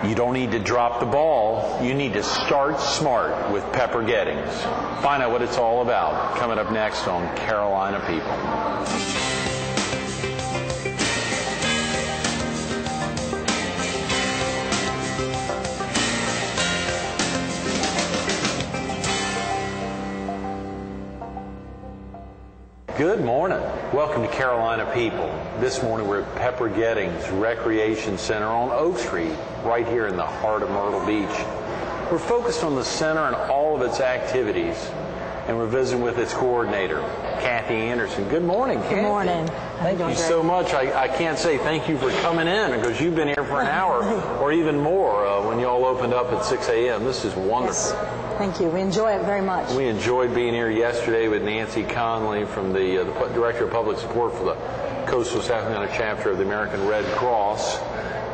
You don't need to drop the ball. You need to start smart with Pepper Geddings. Find out what it's all about coming up next on Carolina People. Good morning. Welcome to Carolina People. This morning we're at Pepper Geddings Recreation Center on Oak Street, right here in the heart of Myrtle Beach. We're focused on the center and all of its activities, and we're visiting with its coordinator, Kathy Anderson. Good morning, Kathy. Good morning. Thank you so much. I can't say thank you for coming in because you've been here for an hour or even more when you all opened up at 6 a.m. This is wonderful. Yes. Thank you. We enjoy it very much. We enjoyed being here yesterday with Nancy Conley from the Director of Public Support for the Coastal South Carolina chapter of the American Red Cross.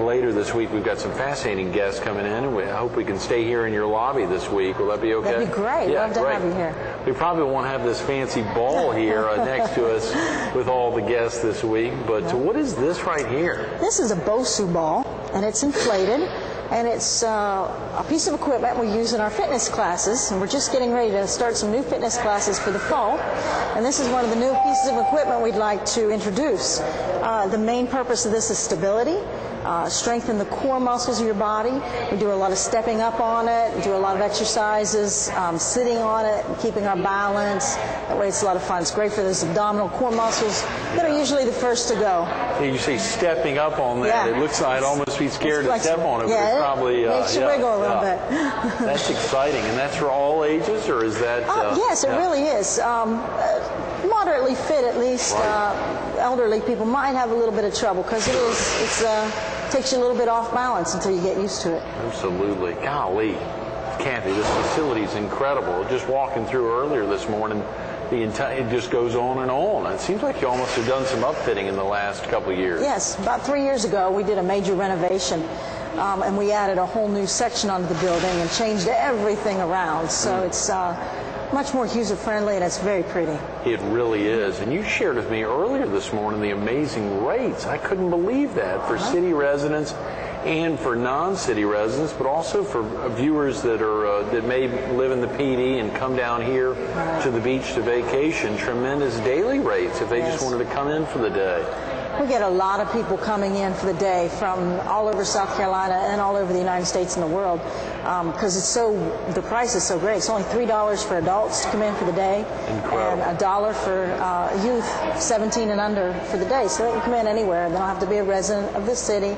Later this week, we've got some fascinating guests coming in, and I hope we can stay here in your lobby this week. Will that be okay? That'd be great. Yeah, love to have you here. We probably won't have this fancy ball here next to us with all the guests this week, but what is this right here? This is a BOSU ball, and it's inflated. And it's a piece of equipment we use in our fitness classes, and we're just getting ready to start some new fitness classes for the fall. And this is one of the new pieces of equipment we'd like to introduce. The main purpose of this is stability, strengthen the core muscles of your body. We do a lot of stepping up on it, we do a lot of exercises, sitting on it, keeping our balance. That way it's a lot of fun. It's great for those abdominal core muscles that are usually the first to go. You say stepping up on that. Yeah. It looks like I'd almost be scared to step on it. Yeah, but probably makes you wiggle a little bit. That's exciting. And that's for all ages, or is that? Yes, it really is. Moderately fit, at least. Right. Elderly people might have a little bit of trouble because it takes you a little bit off balance until you get used to it. Absolutely. Golly, Kathy, this facility is incredible. Just walking through earlier this morning, it just goes on and on. It seems like you almost have done some upfitting in the last couple of years. Yes, about 3 years ago we did a major renovation, and we added a whole new section onto the building and changed everything around. So it's much more user-friendly, and it's very pretty. It really is. And you shared with me earlier this morning the amazing rates. I couldn't believe that for city residents and for non-city residents, but also for viewers that are that may live in the PD and come down here to the beach to vacation. Tremendous daily rates if they just wanted to come in for the day. We get a lot of people coming in for the day from all over South Carolina and all over the United States and the world because the price is so great. It's only $3 for adults to come in for the day. Incredible. And $1 for youth 17 and under for the day. So they can come in anywhere. They don't have to be a resident of the city.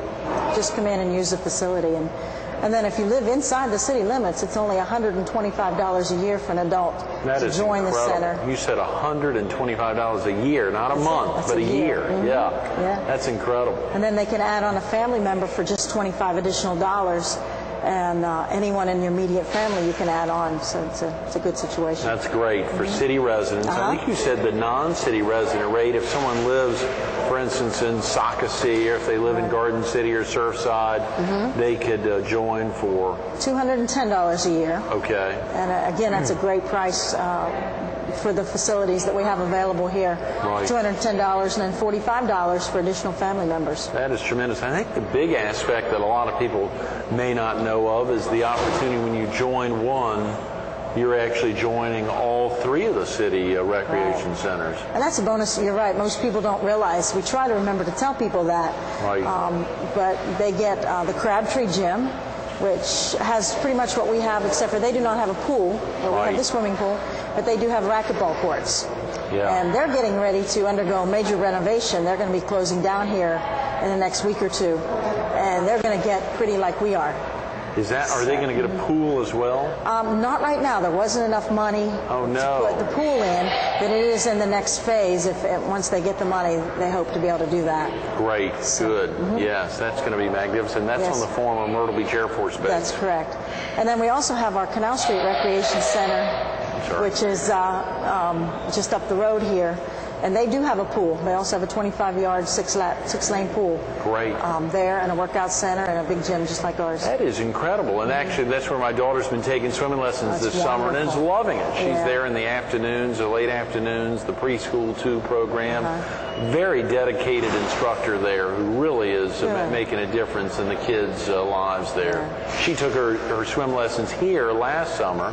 Just come in and use the facility. And then if you live inside the city limits, it's only $125 a year for an adult to join the center. You said $125 a year, not a month, but a year. Mm-hmm. Yeah, that's incredible. And then they can add on a family member for just $25 additional. And anyone in your immediate family you can add on, so it's a good situation. That's great for city residents. I think you said the non-city resident rate, if someone lives, for instance, in Socasee, or if they live in Garden City or Surfside, they could join for $210 a year. Okay. And again, that's a great price for the facilities that we have available here. Right. $210 and then $45 for additional family members. That is tremendous. I think the big aspect that a lot of people may not know of is the opportunity when you join one, you're actually joining all three of the city recreation centers. And that's a bonus. You're right. Most people don't realize. We try to remember to tell people that. Right. But they get the Crabtree Gym, which has pretty much what we have, except for they do not have a pool. We have the swimming pool, but they do have racquetball courts. Yeah. And they're getting ready to undergo major renovation. They're going to be closing down here in the next week or two. And they're going to get pretty like we are. Are they going to get a pool as well? Not right now. There wasn't enough money to put the pool in, but it is in the next phase. Once they get the money, they hope to be able to do that. Great, good. Yes, that's going to be magnificent. That's on the former Myrtle Beach Air Force Base. That's correct. And then we also have our Canal Street Recreation Center, which is just up the road here. And they do have a pool. They also have a 25-yard, six-lane pool. Great. There, and a workout center and a big gym just like ours. That is incredible. And actually, that's where my daughter's been taking swimming lessons this summer and is loving it. She's there in the afternoons, the late afternoons, the preschool 2 program. very dedicated instructor there who really is making a difference in the kids' lives there. She took her swim lessons here last summer,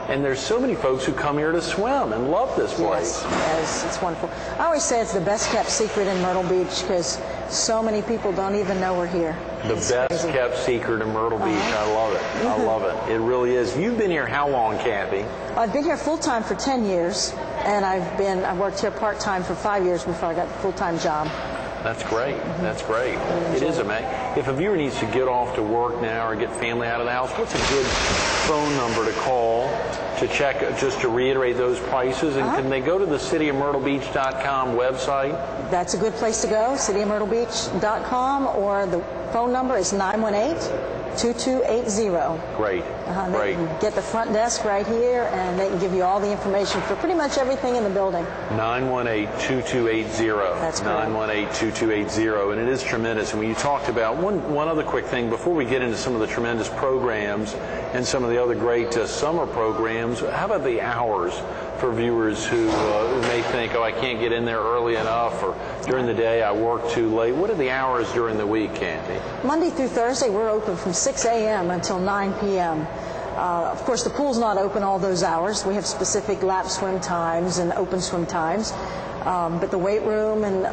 and there's so many folks who come here to swim and love this place. Yes, it's wonderful. I always say it's the best kept secret in Myrtle Beach because so many people don't even know we're here. The best kept secret in Myrtle Beach. I love it. I love it. It really is. You've been here how long, Kathy? I've been here full-time for 10 years, and I worked here part-time for 5 years before I got the full-time job. That's great. That's great. It is amazing. If a viewer needs to get off to work now or get family out of the house, what's a good phone number to call to check, just to reiterate those prices? And can they go to the cityofmyrtlebeach.com website? That's a good place to go, cityofmyrtlebeach.com, or the phone number is 918-2280. Great. They can get the front desk right here, and they can give you all the information for pretty much everything in the building. 918-2280. That's correct. 918-2280. And it is tremendous. And when you talked about, one other quick thing, before we get into some of the tremendous programs and some of the other great summer programs, how about the hours for viewers who may think, oh, I can't get in there early enough, or during the day I work too late? What are the hours during the week, Kathy? Monday through Thursday, we're open from 6 a.m. until 9 p.m. Of course, the pool's not open all those hours. We have specific lap swim times and open swim times. But the weight room and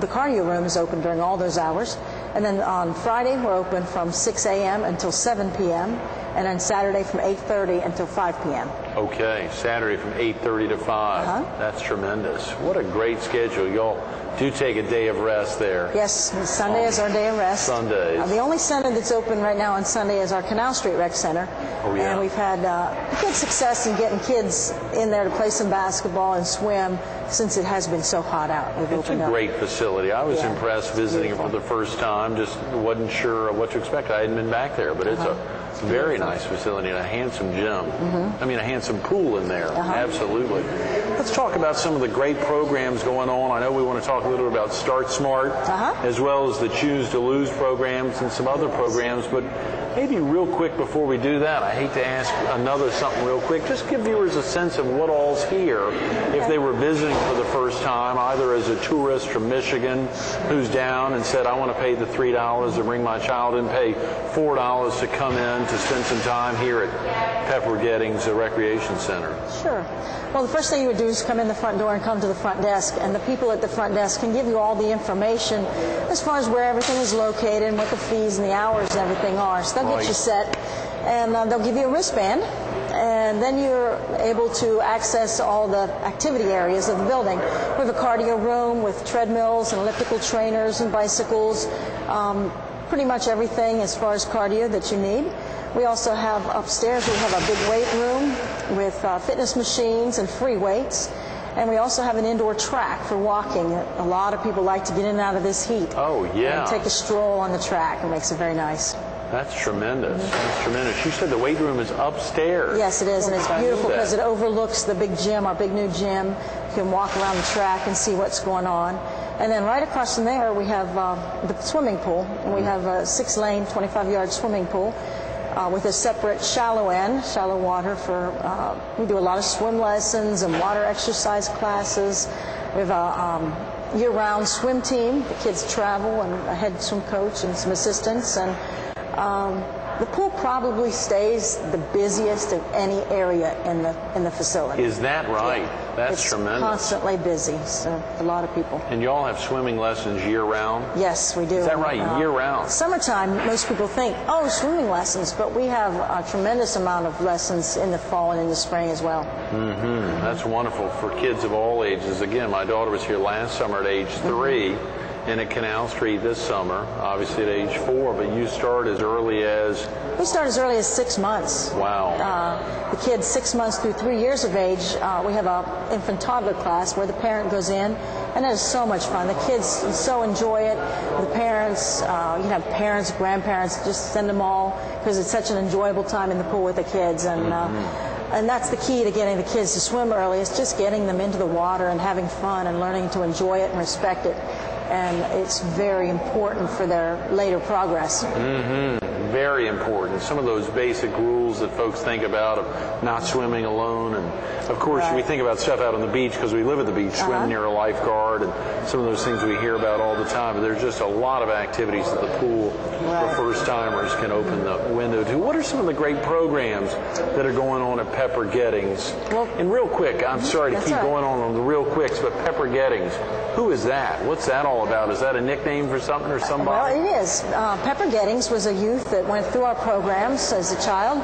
the cardio room is open during all those hours. And then on Friday, we're open from 6 a.m. until 7 p.m. And on Saturday from 8:30 until 5 p.m. Okay, Saturday from 8:30 to 5. That's tremendous. What a great schedule. Y'all do take a day of rest there. Yes, Sunday is our day of rest. Sundays. The only center that's open right now on Sunday is our Canal Street Rec Center. Oh, yeah. And we've had good success in getting kids in there to play some basketball and swim since it has been so hot out. It's a great facility. I was impressed visiting it for the first time. Just wasn't sure what to expect. I hadn't been back there, but it's a very nice facility and a handsome gym. I mean, a handsome pool in there. Absolutely. Let's talk about some of the great programs going on. I know we want to talk a little bit about Start Smart, as well as the Choose to Lose programs and some other programs, but maybe real quick before we do that, I hate to ask something real quick. Just give viewers a sense of what all's here if they were visiting for the first time, either as a tourist from Michigan who's down and said, I want to pay the $3 to bring my child in, pay $4 to come in to spend some time here at Pepper Geddings Recreation Center. Sure. Well, the first thing you would do is come in the front door and come to the front desk, and the people at the front desk can give you all the information as far as where everything is located and what the fees and the hours and everything are. So they'll get you set, and they'll give you a wristband, and then you're able to access all the activity areas of the building. We have a cardio room with treadmills and elliptical trainers and bicycles, pretty much everything as far as cardio that you need. We also have upstairs, we have a big weight room with fitness machines and free weights. And we also have an indoor track for walking. A lot of people like to get in and out of this heat. Oh, yeah. And take a stroll on the track. It makes it very nice. That's tremendous. That's tremendous. You said the weight room is upstairs. Yes, it is, and it's beautiful because it overlooks the big gym, our big new gym. You can walk around the track and see what's going on. And then right across from there, we have the swimming pool. And we have a 6-lane, 25-yard swimming pool with a separate shallow end, shallow water for, we do a lot of swim lessons and water exercise classes. We have a year-round swim team. The kids travel, and a head swim coach and some assistants. And the pool probably stays the busiest of any area in the facility. Is that right? Yeah. That's tremendous. It's constantly busy, so a lot of people. And y'all have swimming lessons year-round? Yes, we do. Is that right, year-round? Summertime, most people think, oh, swimming lessons, but we have a tremendous amount of lessons in the fall and in the spring as well. That's wonderful for kids of all ages. Again, my daughter was here last summer at age 3. And at Canal Street this summer, obviously at age 4, but you start as early as? We start as early as 6 months. Wow. The kids 6 months through 3 years of age, we have an infant toddler class where the parent goes in, and it is so much fun. The kids so enjoy it. The parents, you have parents, grandparents, just send them all because it's such an enjoyable time in the pool with the kids. And that's the key to getting the kids to swim early, is just getting them into the water and having fun and learning to enjoy it and respect it. And it's very important for their later progress. very important. Some of those basic rules that folks think about of not swimming alone, and of course we think about stuff out on the beach because we live at the beach, swim near a lifeguard, and some of those things we hear about all the time. But there's just a lot of activities at the pool for first-timers can open the window to. What are some of the great programs that are going on at Pepper Geddings? Well, and real quick, I'm sorry to keep going on the real quicks, but Pepper Geddings, who is that? What's that all about? Is that a nickname for something or somebody? Well, it is. Pepper Geddings was a youth that went through our programs as a child,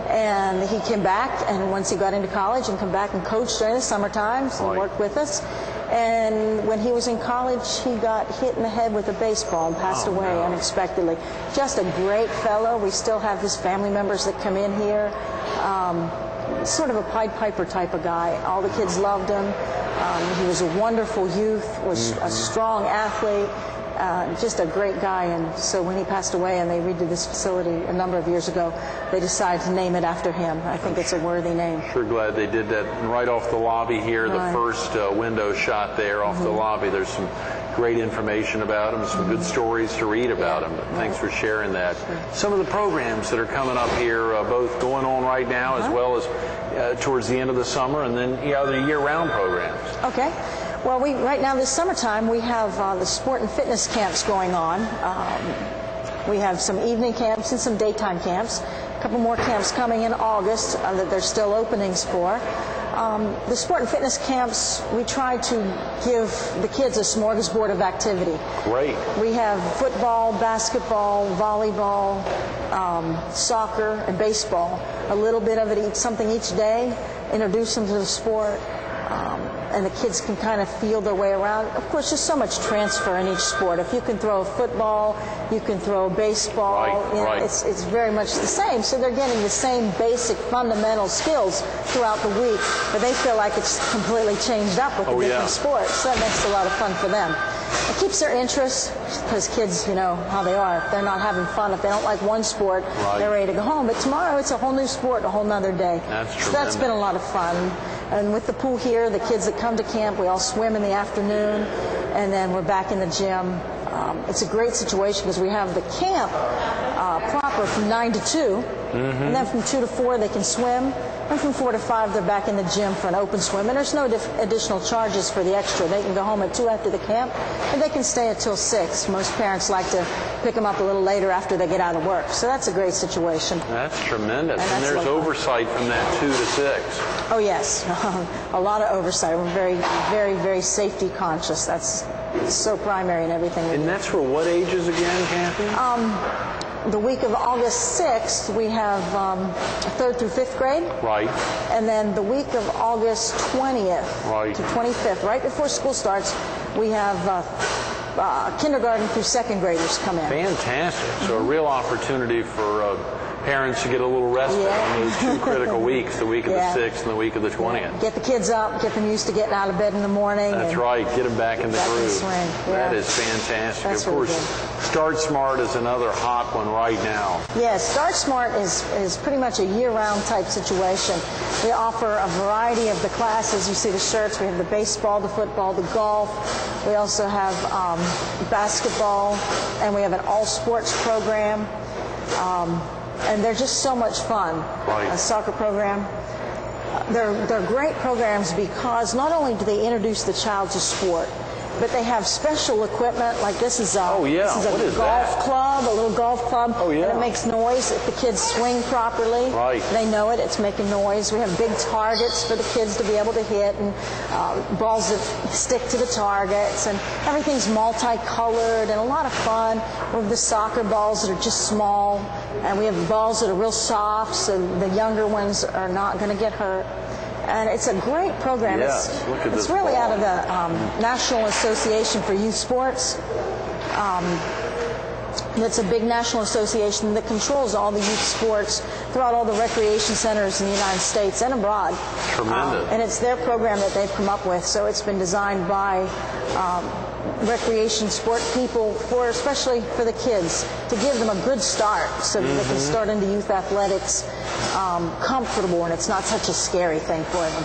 and he came back, and once he got into college, and come back and coached during the summer times and worked with us. And when he was in college, he got hit in the head with a baseball and passed away unexpectedly. Just a great fellow. We still have his family members that come in here. Sort of a Pied Piper type of guy. All the kids loved him. He was a wonderful youth, was a strong athlete, just a great guy. And so when he passed away and they redid this facility a number of years ago, they decided to name it after him. I think it's a worthy name. Sure glad they did that. And right off the lobby here, the first window shot there off the lobby, there's some great information about him, some good stories to read about him. But thanks for sharing that. Some of the programs that are coming up here, both going on right now as well as towards the end of the summer, and then the year-round programs. Okay. Well, right now this summertime we have the sport and fitness camps going on. We have some evening camps and some daytime camps. A couple more camps coming in August that there's still openings for. The sport and fitness camps, we try to give the kids a smorgasbord of activity. Great. We have football, basketball, volleyball, soccer, and baseball. A little bit of it, something each day, introduce them to the sport, and the kids can kind of feel their way around. Of course, there's so much transfer in each sport. If you can throw a football, you can throw baseball. It's very much the same. So they're getting the same basic fundamental skills throughout the week, but they feel like it's completely changed up with the different sports. So that makes it a lot of fun for them. It keeps their interest, because kids, you know how they are. If they're not having fun, if they don't like one sport, they're ready to go home. But tomorrow it's a whole new sport, a whole nother day. That's true. So that's been a lot of fun. And with the pool here, the kids that come to camp, we all swim in the afternoon, and then we're back in the gym. It's a great situation because we have the camp proper from 9 to 2, and then from 2 to 4 they can swim, and from 4 to 5 they're back in the gym for an open swim, and there's no additional charges for the extra. They can go home at 2 after the camp, and they can stay until 6. Most parents like to pick them up a little later after they get out of work, so that's a great situation. That's tremendous, and there's oversight from that 2 to 6. Oh yes, a lot of oversight. We're very, very, very safety conscious. That's so primary in everything we do. And that's for what ages again, Kathy? The week of August 6th, we have 3rd through 5th grade. Right. And then the week of August 20th to 25th, right before school starts, we have kindergarten through 2nd graders come in. Fantastic. So a real opportunity for parents to get a little respite on those 2 critical weeks, the week of the 6th and the week of the 20th. Get the kids up, get them used to getting out of bed in the morning. That's right, get them back in the groove. That is fantastic. Of course, Start Smart is another hot one right now. Yes, Start Smart is pretty much a year-round type situation. We offer a variety of the classes. You see the shirts. We have the baseball, the football, the golf. We also have basketball, and we have an all-sports program. And they're just so much fun. A soccer program. They're great programs because not only do they introduce the child to sport, but they have special equipment. Like this is a, golf club, a little golf club, and it makes noise if the kids swing properly. They know it. It's making noise. We have big targets for the kids to be able to hit, and balls that stick to the targets, and everything's multicolored and a lot of fun. We have the soccer balls that are just small, and we have balls that are real soft, so the younger ones are not going to get hurt. And it's a great program. It's really out of the National Association for Youth Sports. It's a big national association that controls all the youth sports throughout all the recreation centers in the United States and abroad. Tremendous. And it's their program that they've come up with. So it's been designed by recreation sport people, especially for the kids, to give them a good start so that they can start into youth athletics comfortable, and it's not such a scary thing for them.